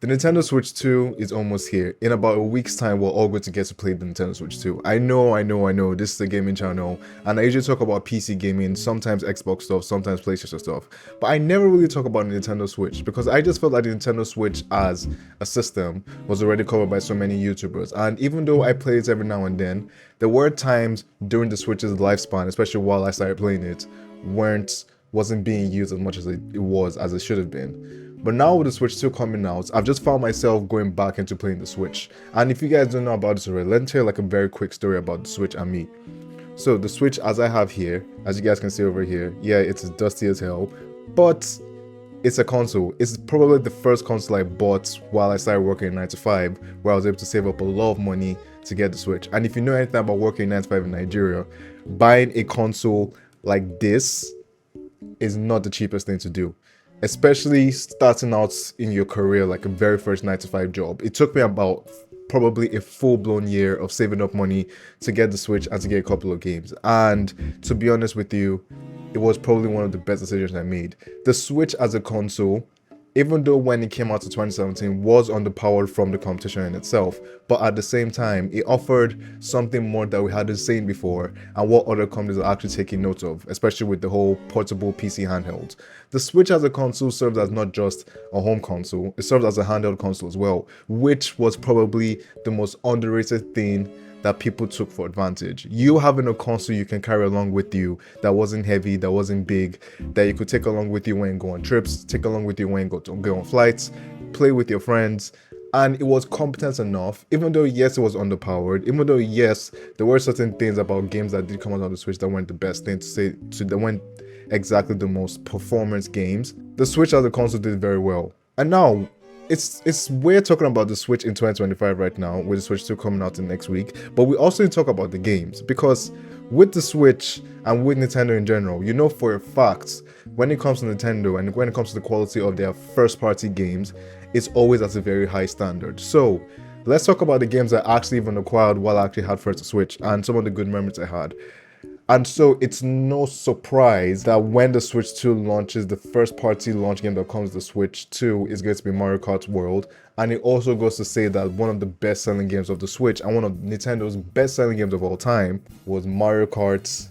The Nintendo Switch 2 is almost here. In about a week's time, we're all going to get to play the Nintendo Switch 2. I know. This is a gaming channel, and I usually talk about PC gaming, sometimes Xbox stuff, sometimes PlayStation stuff. But I never really talk about the Nintendo Switch because I just felt like the Nintendo Switch as a system was already covered by so many YouTubers. And even though I play it every now and then, there were times during the Switch's lifespan, especially while I started playing it, wasn't being used as much as it should have been. But now with the Switch 2 coming out, I've just found myself going back into playing the Switch. And if you guys don't know about this already, let me tell you like a very quick story about the Switch and me. So the Switch, as I have here, as you guys can see over here, yeah, it's dusty as hell, but it's a console. It's probably the first console I bought while I started working in 9 to 5, where I was able to save up a lot of money to get the Switch. And if you know anything about working in 9 to 5 in Nigeria, buying a console like this is not the cheapest thing to do, especially starting out in your career, like a very first 9 to 5 job. It took me about probably a full-blown year of saving up money to get the Switch and to get a couple of games. And to be honest with you, it was probably one of the best decisions I made. The Switch as a console, even though when it came out in 2017 was underpowered from the competition in itself, but at the same time it offered something more that we hadn't seen before and what other companies are actually taking note of, especially with the whole portable PC handhelds. The Switch as a console serves as not just a home console, it serves as a handheld console as well, which was probably the most underrated thing that people took for advantage. You having a console you can carry along with you that wasn't heavy, that wasn't big, that you could take along with you when you go on trips, take along with you when you go on flights, play with your friends, and it was competent enough, even though yes it was underpowered, even though yes there were certain things about games that did come out on the Switch that weren't the best thing that weren't exactly the most performance games. The Switch as a console did very well. And now it's we're talking about the Switch in 2025 right now, with the Switch 2 coming out in next week, but we also need to talk about the games, because with the Switch and with Nintendo in general, you know for a fact when it comes to Nintendo and when it comes to the quality of their first party games, it's always at a very high standard. So let's talk about the games I actually even acquired while I actually had first Switch and some of the good memories I had. And so it's no surprise that when the Switch 2 launches, the first party launch game that comes to the Switch 2 is going to be Mario Kart World. And it also goes to say that one of the best selling games of the Switch and one of Nintendo's best selling games of all time was Mario Kart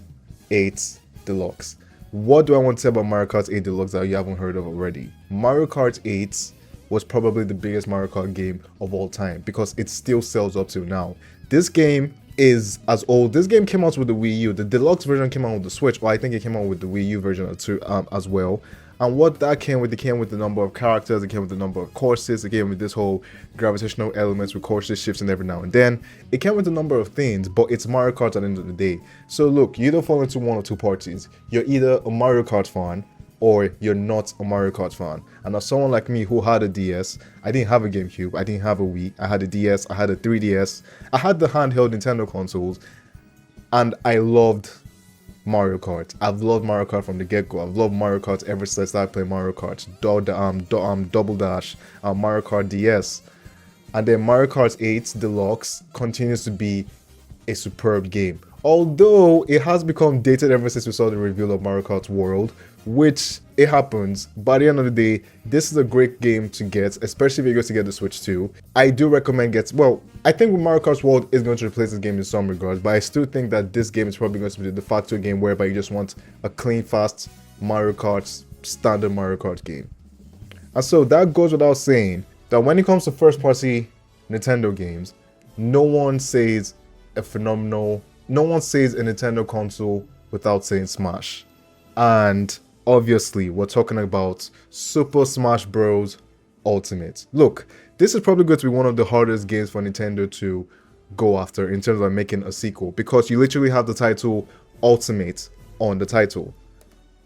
8 Deluxe. What do I want to say about Mario Kart 8 Deluxe that you haven't heard of already? Mario Kart 8 was probably the biggest Mario Kart game of all time because it still sells up till now. This game is as old. This game came out with the Wii U. The deluxe version came out with the Switch, or I think it came out with the Wii U version too, as well. And what that came with, it came with the number of characters, it came with the number of courses, it came with this whole gravitational elements with courses shifting every now and then. It came with a number of things, but it's Mario Kart at the end of the day. So look, you don't fall into one or two parties. You're either a Mario Kart fan or you're not a Mario Kart fan. And as someone like me who had a DS, I didn't have a GameCube, I didn't have a Wii, I had a DS, I had a 3DS, I had the handheld Nintendo consoles, and I loved Mario Kart. I've loved Mario Kart from the get-go. I've loved Mario Kart ever since I started playing Mario Kart, Double Dash, Mario Kart DS. And then Mario Kart 8 Deluxe continues to be a superb game. Although it has become dated ever since we saw the reveal of Mario Kart World, which it happens. By the end of the day, this is a great game to get, especially if you're going to get the Switch 2. I do recommend I think with Mario Kart World is going to replace this game in some regards, but I still think that this game is probably going to be the de facto game whereby you just want a clean, fast Mario Kart, standard Mario Kart game. And so that goes without saying that when it comes to first party Nintendo games, no one says a Nintendo console without saying Smash. And obviously, we're talking about Super Smash Bros. Ultimate. Look, this is probably going to be one of the hardest games for Nintendo to go after in terms of making a sequel, because you literally have the title Ultimate on the title.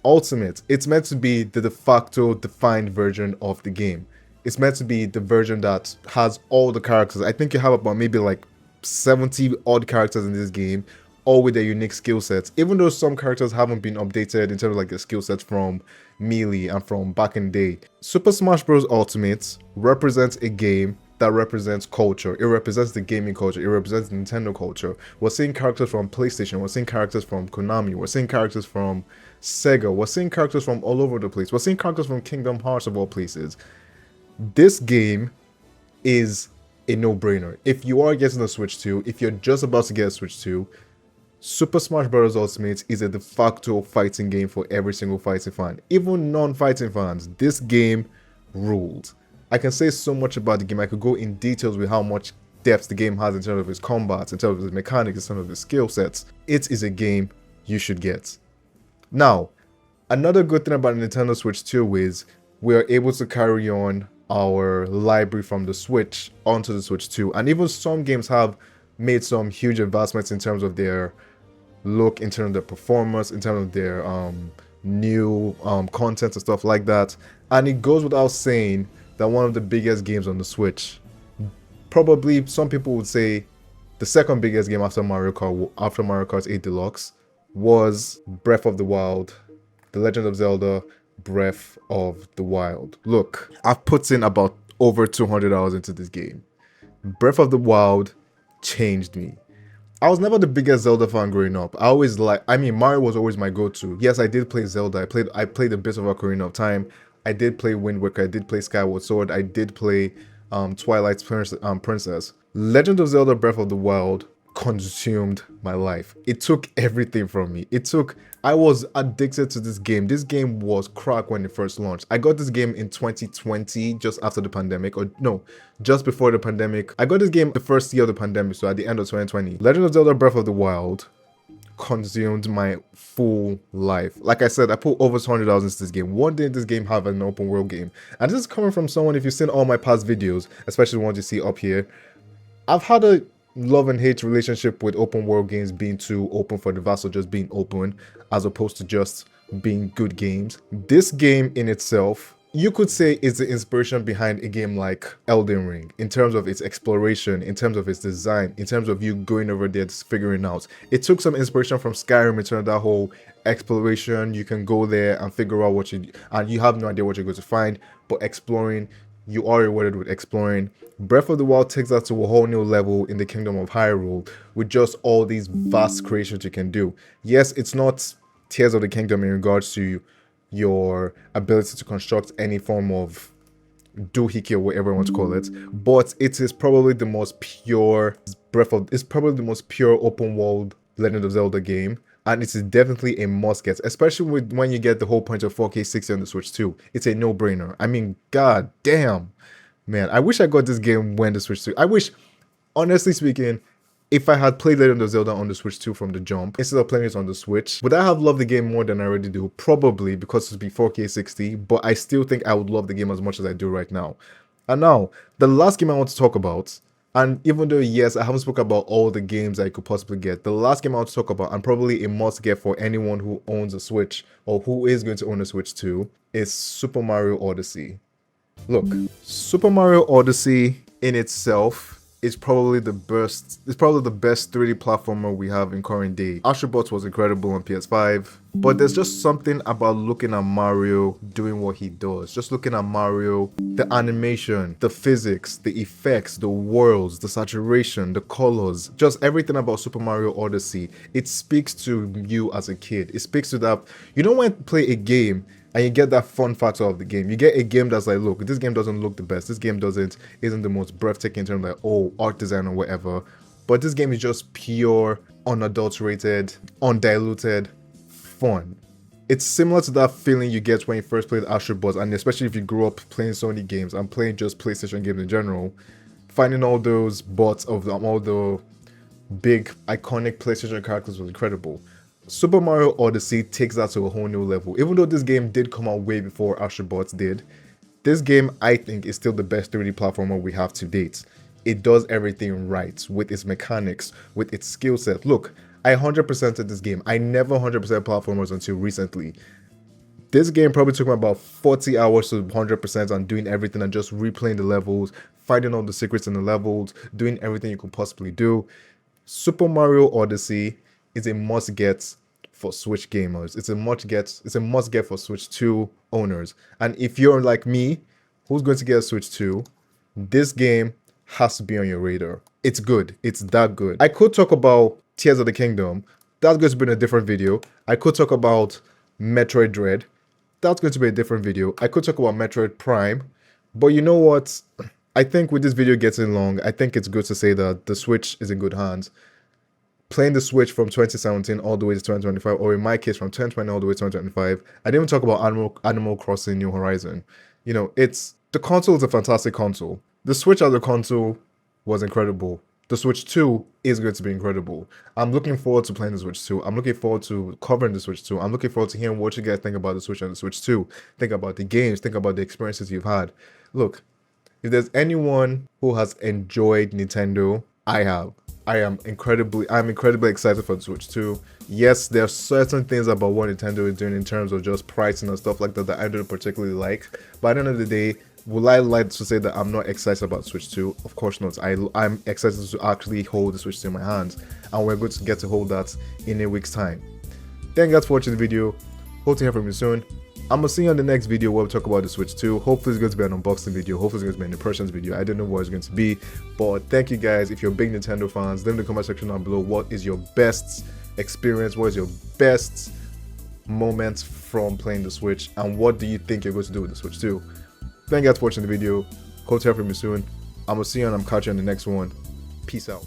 Ultimate, it's meant to be the de facto defined version of the game. It's meant to be the version that has all the characters. I think you have about maybe like 70 odd characters in this game, all with their unique skill sets, even though some characters haven't been updated in terms of like the skill sets from Melee and from back in the day. Super Smash Bros. Ultimate represents a game that represents culture. It represents the gaming culture. It represents Nintendo culture. We're seeing characters from PlayStation. We're seeing characters from Konami. We're seeing characters from Sega. We're seeing characters from all over the place. We're seeing characters from Kingdom Hearts of all places. This game is a no-brainer. If you are getting a Switch 2, if you're just about to get a Switch 2, Super Smash Bros. Ultimate is a de facto fighting game for every single fighting fan. Even non-fighting fans, this game ruled. I can say so much about the game. I could go in details with how much depth the game has in terms of its combats, in terms of its mechanics, in terms of its skill sets. It is a game you should get. Now, another good thing about Nintendo Switch 2 is we are able to carry on our library from the Switch onto the Switch 2. And even some games have made some huge advancements in terms of their look, in terms of their performance, in terms of their new content and stuff like that. And it goes without saying that one of the biggest games on the Switch, probably some people would say the second biggest game after Mario Kart 8 Deluxe, was Breath of the Wild, The Legend of Zelda Breath of the Wild. Look, I've put in about over 200 hours into this game. Breath of the Wild changed me. I was never the biggest Zelda fan growing up. Mario was always my go-to. Yes, I did play Zelda. I played a bit of Ocarina of Time. I did play Wind Waker. I did play Skyward Sword. I did play Twilight Princess. Legend of Zelda Breath of the Wild consumed my life. It took everything from me. I was addicted to this game. This game was crack when it first launched. I got this game in 2020, just after the pandemic, or no, just before the pandemic. I got this game the first year of the pandemic, so at the end of 2020. Legend of Zelda Breath of the Wild consumed my full life. Like I said, I put over 200,000 into this game. One day this game have an open world game. And this is coming from someone, if you've seen all my past videos, especially the ones you see up here, I've had a love and hate relationship with open world games being too open for the vassal, just being open, as opposed to just being good games. This game in itself, you could say, is the inspiration behind a game like Elden Ring, in terms of its exploration, in terms of its design, in terms of you going over there figuring out. It took some inspiration from Skyrim in terms of that whole exploration. You can go there and figure out and you have no idea what you're going to find, but exploring, you are rewarded with exploring. Breath of the Wild takes that to a whole new level in the Kingdom of Hyrule with just all these vast creations you can do. Yes, it's not Tears of the Kingdom in regards to your ability to construct any form of doohickey or whatever you want to call it, but it is probably the most pure open world Legend of Zelda game, and it is definitely a must get, especially when you get the whole point of 4K 60 on the Switch 2. It's a no-brainer. I mean, god damn, man, I wish I got this game when the Switch 2. I wish, honestly speaking, if I had played Legend of Zelda on the Switch 2 from the jump, instead of playing it on the Switch, would I have loved the game more than I already do? Probably, because it'd be 4K 60, but I still think I would love the game as much as I do right now. And now, the last game I want to talk about, and even though, yes, I haven't spoken about all the games I could possibly get, the last game I want to talk about, and probably a must get for anyone who owns a Switch, or who is going to own a Switch 2, is Super Mario Odyssey. Look, Super Mario Odyssey in itself is probably the best 3D platformer we have in current day. Astrobot was incredible on PS5, but there's just something about looking at Mario doing what he does. Just looking at Mario, the animation, the physics, the effects, the worlds, the saturation, the colors, just everything about Super Mario Odyssey. It speaks to you as a kid. It speaks to that, you know, when you play a game and you get that fun factor of the game. You get a game that's like, look, this game doesn't look the best. This game isn't the most breathtaking in terms of like, oh, art design or whatever. But this game is just pure, unadulterated, undiluted fun. It's similar to that feeling you get when you first played Astro Bot, and especially if you grew up playing Sony games and playing just PlayStation games in general. Finding all those bots of all the big, iconic PlayStation characters was incredible. Super Mario Odyssey takes that to a whole new level. Even though this game did come out way before Astrobots did, this game, I think, is still the best 3D platformer we have to date. It does everything right with its mechanics, with its skill set. Look, I 100%ed this game. I never 100% platformers until recently. This game probably took me about 40 hours to 100% on doing everything and just replaying the levels, finding all the secrets in the levels, doing everything you could possibly do. Super Mario Odyssey is a must get for Switch gamers. It's a must get for Switch 2 owners. And if you're like me, who's going to get a Switch 2, this game has to be on your radar. It's good. It's that good. I could talk about Tears of the Kingdom. That's going to be in a different video. I could talk about Metroid Dread. That's going to be a different video. I could talk about Metroid Prime. But you know what? I think with this video getting long, I think it's good to say that the Switch is in good hands. Playing the Switch from 2017 all the way to 2025, or in my case from 2020 all the way to 2025. I didn't even talk about Animal Crossing New Horizon. You know, the console is a fantastic console. The Switch as a console was incredible. The Switch 2 is going to be incredible. I'm looking forward to playing the Switch 2. I'm looking forward to covering the Switch 2. I'm looking forward to hearing what you guys think about the Switch and the Switch 2. Think about the games, think about the experiences you've had. Look, if there's anyone who has enjoyed Nintendo, I have. I'm incredibly excited for the Switch 2. Yes, there are certain things about what Nintendo is doing in terms of just pricing and stuff like that that I don't particularly like. But at the end of the day, will I like to say that I'm not excited about Switch 2? Of course not. I'm excited to actually hold the Switch 2 in my hands, and we're going to get to hold that in a week's time. Thank you guys for watching the video. Hope to hear from you soon. I'm gonna see you on the next video where we talk about the Switch 2. Hopefully it's going to be an unboxing video. Hopefully it's going to be an impressions video. I don't know what it's going to be, but thank you guys. If you're big Nintendo fans, leave in the comment section down below what is your best experience, what is your best moments from playing the Switch, and what do you think you're going to do with the Switch 2. Thank you guys for watching the video. Hope to hear from you soon. I'm gonna see you and I'm catching you on the next one. Peace out.